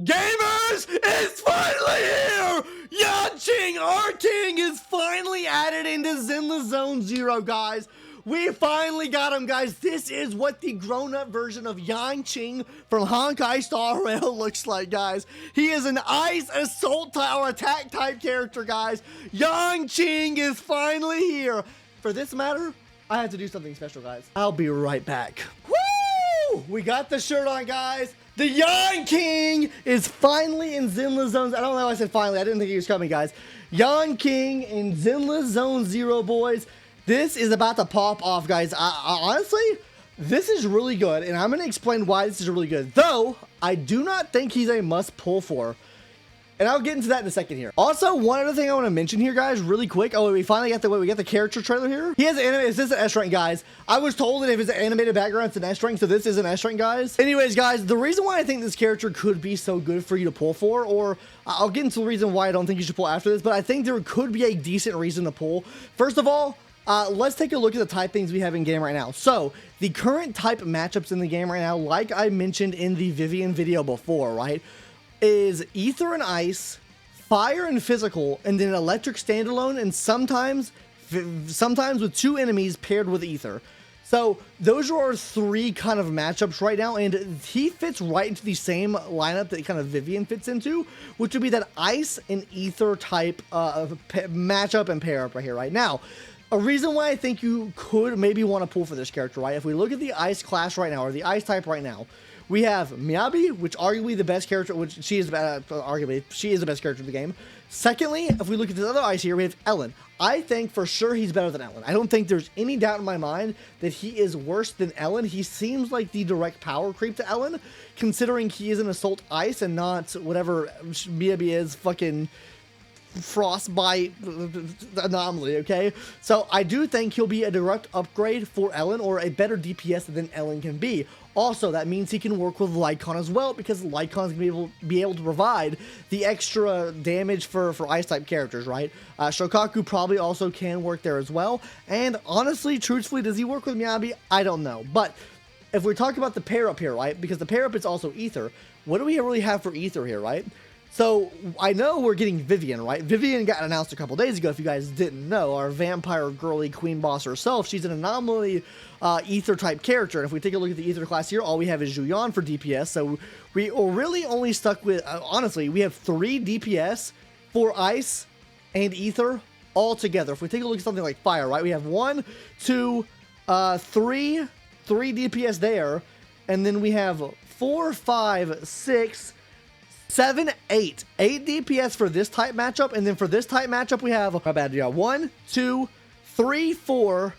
Gamers, it's finally here! Yanqing, our king, is finally added into Zenless Zone 0, guys. We finally got him, guys. This is what the grown-up version of Yanqing from Honkai Star Rail looks like, guys. He is an ice assault or attack type character, guys. Yanqing is finally here. For this matter, I have to do something special, guys. I'll be right back. Woo! We got the shirt on, guys. The Yanqing is finally in Zenless Zones. I don't know why I said finally. I didn't think he was coming, guys. Yanqing in Zenless Zone 0, boys. This is about to pop off, guys. Honestly, this is really good, and I'm going to explain why this is really good. Though, I do not think he's a must pull for. And I'll get into that in a second here. Also, one other thing I want to mention here, guys, really quick. Oh, we finally got the character trailer here. He has an animated, this is an S rank, guys. I was told that if it's an animated background, it's an S rank, so this is an S rank, guys. Anyways, guys, the reason why I think this character could be so good for you to pull for, or I'll get into the reason why I don't think you should pull after this, but I think there could be a decent reason to pull. First of all, let's take a look at the type things we have in game right now. So, the current type matchups in the game right now, like I mentioned in the Vivian video before, right, is Ether and Ice, Fire and Physical, and then Electric Standalone, and sometimes with two enemies paired with Ether. So those are our three kind of matchups right now, and he fits right into the same lineup that kind of Vivian fits into, which would be that Ice and Ether type matchup and pair up right here, right now. A reason why I think you could maybe want to pull for this character, right? If we look at the Ice class right now, or the Ice type right now, we have Miyabi, which arguably the best character, which she is arguably she is the best character in the game. Secondly, if we look at the other Ice here, we have Ellen. I think for sure he's better than Ellen. I don't think there's any doubt in my mind that he is worse than Ellen. He seems like the direct power creep to Ellen, considering he is an Assault Ice and not whatever Miyabi is, fucking Frostbite Anomaly, okay? So I do think he'll be a direct upgrade for Ellen, or a better DPS than Ellen can be. Also, that means he can work with Lycon as well, because Lycon's gonna be able to provide the extra damage for Ice-type characters, right? Shokaku probably also can work there as well. And honestly, truthfully, does he work with Miyabi? I don't know. But if we talk about the pair-up here, right? Because the pair-up is also Ether. What do we really have for Ether here, right? So, I know we're getting Vivian, right? Vivian got announced a couple days ago, if you guys didn't know. Our vampire girly queen boss herself. She's an Anomaly Ether-type character. And if we take a look at the Ether class here, all we have is Juyan for DPS. So, we are really only stuck with, honestly, we have 3 DPS for Ice and Ether all together. If we take a look at something like Fire, right? We have 1, 2, 3 DPS there. And then we have 4, 5, 6... 7, 8 DPS for this type matchup, and then for this type matchup we have 1, 2, 3, 4,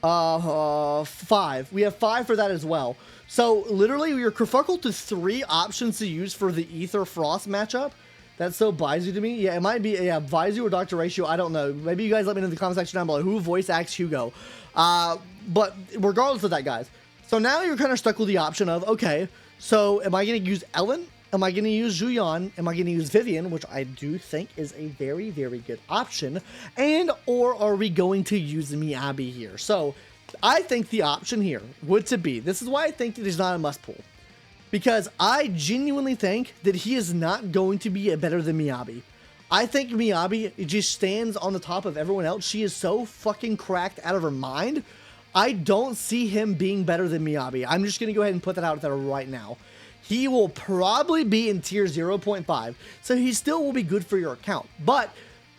5. We have 5 for that as well. So literally you're kerfuckled to 3 options to use for the Ether Frost matchup. That's so Baizu to me. Yeah, it might be Baizu or Dr. Ratio. I don't know. Maybe you guys let me know in the comment section down below who voice acts Hugo. But regardless of that, guys. So now you're kind of stuck with the option of, okay, so am I going to use Ellen? Am I going to use Juyan? Am I going to use Vivian, which I do think is a very, very good option? And, or are we going to use Miyabi here? So, I think the option here would to be, this is why I think that he's not a must pull. Because I genuinely think that he is not going to be better than Miyabi. I think Miyabi just stands on the top of everyone else. She is so fucking cracked out of her mind. I don't see him being better than Miyabi. I'm just going to go ahead and put that out there right now. He will probably be in tier 0.5, so he still will be good for your account. But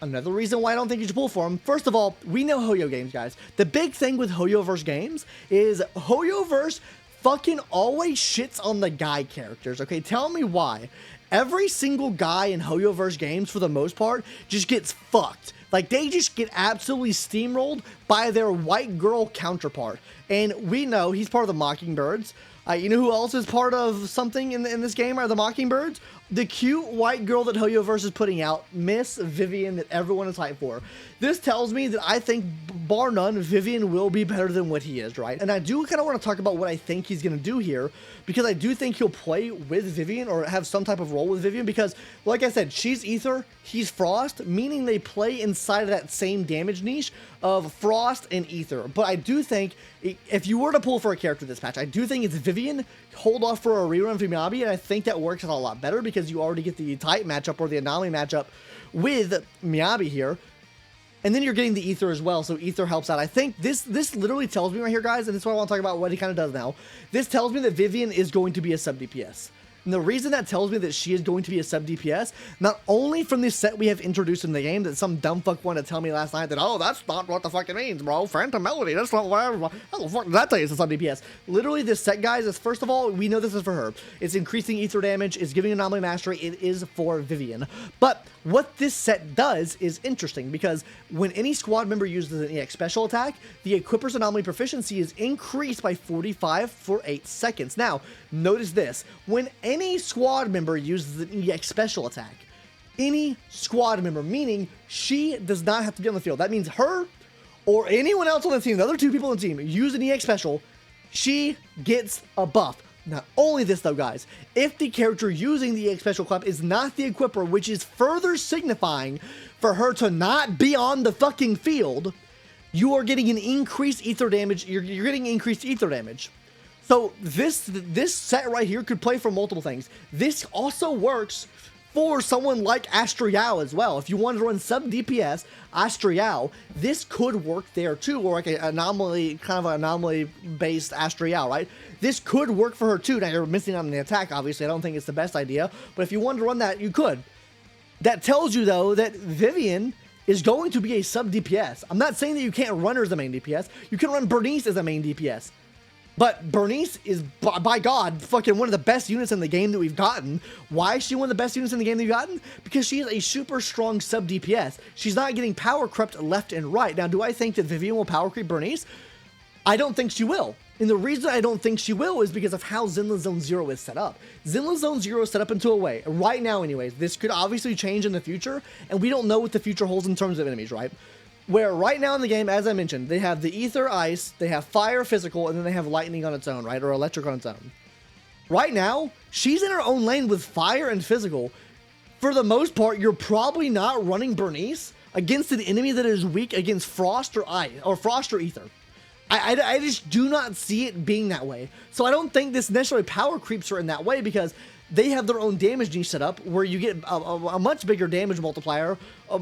another reason why I don't think you should pull for him, first of all, we know Hoyo games, guys. The big thing with Hoyoverse games is Hoyoverse fucking always shits on the guy characters, okay? Tell me why. Every single guy in Hoyoverse games, for the most part, just gets fucked. Like, they just get absolutely steamrolled by their white girl counterpart. And we know he's part of the Mockingbirds. You know who else is part of something in this game are the Mockingbirds? The cute white girl that Hoyoverse is putting out, Miss Vivian, that everyone is hyped for. This tells me that I think, bar none, Vivian will be better than what he is, right? And I do kind of want to talk about what I think he's going to do here, because I do think he'll play with Vivian or have some type of role with Vivian, because, like I said, she's Ether, he's Frost, meaning they play inside of that same damage niche of Frost and Ether. But I do think, if you were to pull for a character this patch, I do think it's Vivian Vivian, hold off for a rerun for Miyabi, and I think that works out a lot better because you already get the type matchup or the Anomaly matchup with Miyabi here. And then you're getting the Ether as well, so Ether helps out. I think this literally tells me right here, guys, and this is what I want to talk about, what he kind of does now. This tells me that Vivian is going to be a sub DPS. And the reason that tells me that she is going to be a sub DPS, not only from this set we have introduced in the game that some dumb fuck wanted to tell me last night that, oh, that's not what the fuck it means, bro. Phantom Melody, that's not whatever. How the fuck does that tell you it's a sub DPS? Literally, this set, guys, is first of all, we know this is for her. It's increasing Ether damage, it's giving Anomaly Mastery, it is for Vivian. But what this set does is interesting because when any squad member uses an EX special attack, the Equipper's Anomaly proficiency is increased by 45 for 8 seconds. Now, notice this. When any squad member uses an EX special attack, any squad member, meaning she does not have to be on the field. That means her or anyone else on the team, the other 2 people on the team, use an EX special, she gets a buff. Not only this though, guys, if the character using the EX special clap is not the Equipper, which is further signifying for her to not be on the fucking field, you are getting an increased Ether damage. You're getting increased Ether damage. So this set right here could play for multiple things. This also works for someone like Astrial as well. If you wanted to run sub DPS, Astrial, this could work there too, or like an anomaly, kind of an anomaly-based Astrial, right? This could work for her too. Now, you're missing on the attack, obviously. I don't think it's the best idea, but if you wanted to run that, you could. That tells you, though, that Vivian is going to be a sub DPS. I'm not saying that you can't run her as a main DPS. You can run Bernice as a main DPS. But Bernice is, by God, fucking one of the best units in the game that we've gotten. Why is she one of the best units in the game that we've gotten? Because she is a super strong sub DPS. She's not getting power crept left and right. Now, do I think that Vivian will power creep Bernice? I don't think she will. And the reason I don't think she will is because of how Zenless Zone Zero is set up. Zenless Zone Zero is set up into a way, right now anyways, this could obviously change in the future, and we don't know what the future holds in terms of enemies, right? Where right now in the game, as I mentioned, they have the Ether Ice, they have Fire Physical, and then they have Lightning on its own, right? Or Electric on its own. Right now, she's in her own lane with Fire and Physical. For the most part, you're probably not running Bernice against an enemy that is weak against Frost or Ice, or Frost or Ether. I just do not see it being that way. So I don't think this necessarily power creeps her in that way because they have their own damage niche set up where you get a much bigger damage multiplier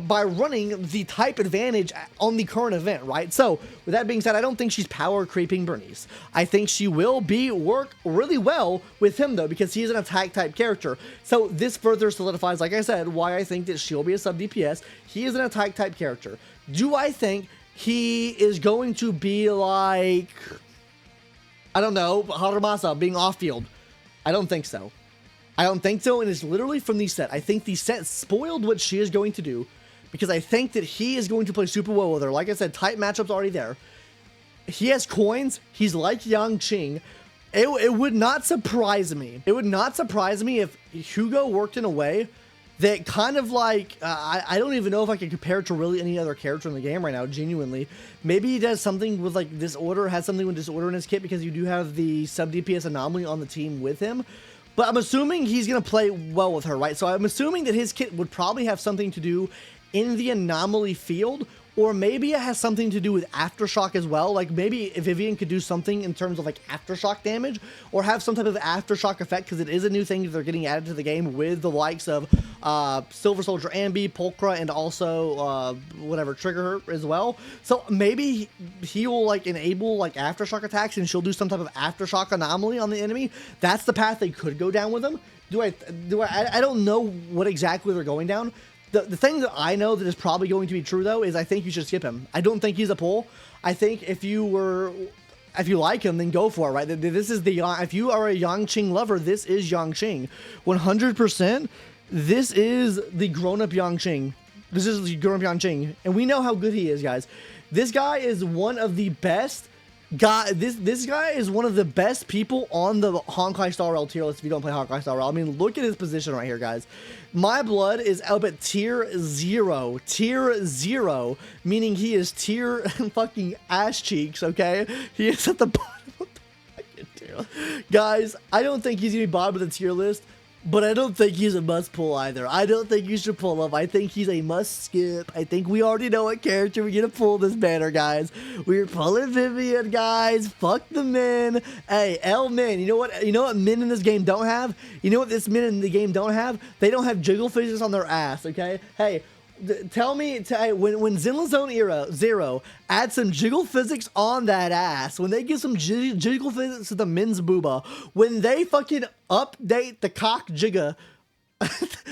by running the type advantage on the current event, right? So with that being said, I don't think she's power creeping Bernice. I think she will work really well with him though because he is an attack type character. So this further solidifies, like I said, why I think that she'll be a sub DPS. He is an attack type character. Do I think he is going to be like, I don't know, Haramasa being off field? I don't think so. I don't think so, and it's literally from the set. I think the set spoiled what she is going to do because I think that he is going to play super well with her. Like I said, type matchup's already there. He has coins. He's like Yang Qing. It would not surprise me. It would not surprise me if Hugo worked in a way that kind of like, I don't even know if I can compare it to really any other character in the game right now, genuinely. Maybe he does something with like Disorder, has something with Disorder in his kit because you do have the sub DPS Anomaly on the team with him. But I'm assuming he's going to play well with her, right? So I'm assuming that his kit would probably have something to do in the Anomaly field, or maybe it has something to do with Aftershock as well. Like maybe Vivian could do something in terms of like Aftershock damage, or have some type of Aftershock effect, because it is a new thing that they're getting added to the game with the likes of Silver Soldier Ambi, Pulchra, and also whatever, Trigger as well. So maybe he will like enable like Aftershock attacks, and she'll do some type of Aftershock anomaly on the enemy. That's the path they could go down with him. I don't know what exactly they're going down. The thing that I know that is probably going to be true, though, is I think you should skip him. I don't think he's a pull. I think if you like him, then go for it, right? This is if you are a Yang Qing lover, this is Yang Qing. 100%, this is the grown-up Yang Qing. This is the grown-up Yang Qing. And we know how good he is, guys. This guy is one of the best this guy is one of the best people on the Honkai Star Rail tier list if you don't play Honkai Star Rail. I mean, look at his position right here, guys. My blood is up at tier 0. Tier 0, meaning he is tier fucking ass cheeks, okay? He is at the bottom of the fucking tier. Guys, I don't think he's gonna be bottom of the tier list But I don't think he's a must pull either. I don't think you should pull him. I think he's a must skip. I think we already know what character we're gonna pull this banner, guys. We're pulling Vivian, guys. Fuck the men. Hey, L men. You know what? You know what men in this game don't have? You know what this men in the game don't have? They don't have jiggle physics on their ass. Okay. Hey. Tell me, when Zenless Zero add some jiggle physics on that ass, when they give some jiggle physics to the men's booba, when they fucking update the cock jigga,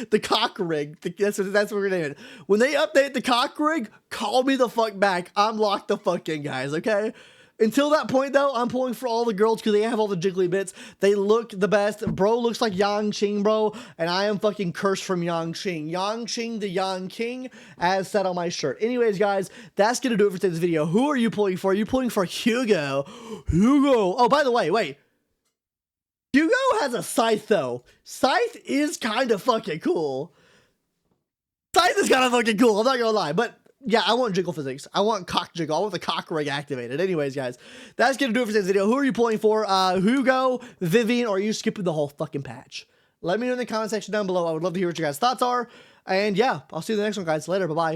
the cock rig, that's what we're gonna name it. When they update the cock rig, call me the fuck back. I'm locked the fuck in, guys, okay? Until that point, though, I'm pulling for all the girls because they have all the jiggly bits. They look the best. Bro looks like Yang Qing, bro. And I am fucking cursed from Yang Qing. Yang Qing to Yang King, as said on my shirt. Anyways, guys, that's going to do it for today's video. Who are you pulling for? Are you pulling for Hugo? Hugo. Oh, by the way, wait. Hugo has a scythe, though. Scythe is kind of fucking cool. Scythe is kind of fucking cool. I'm not going to lie. But yeah, I want jiggle physics. I want cock jiggle. I want the cock rig activated. Anyways, guys, that's going to do it for today's video. Who are you pulling for? Hugo, Vivian, or are you skipping the whole fucking patch? Let me know in the comment section down below. I would love to hear what your guys' thoughts are. And yeah, I'll see you in the next one, guys. Later. Bye-bye.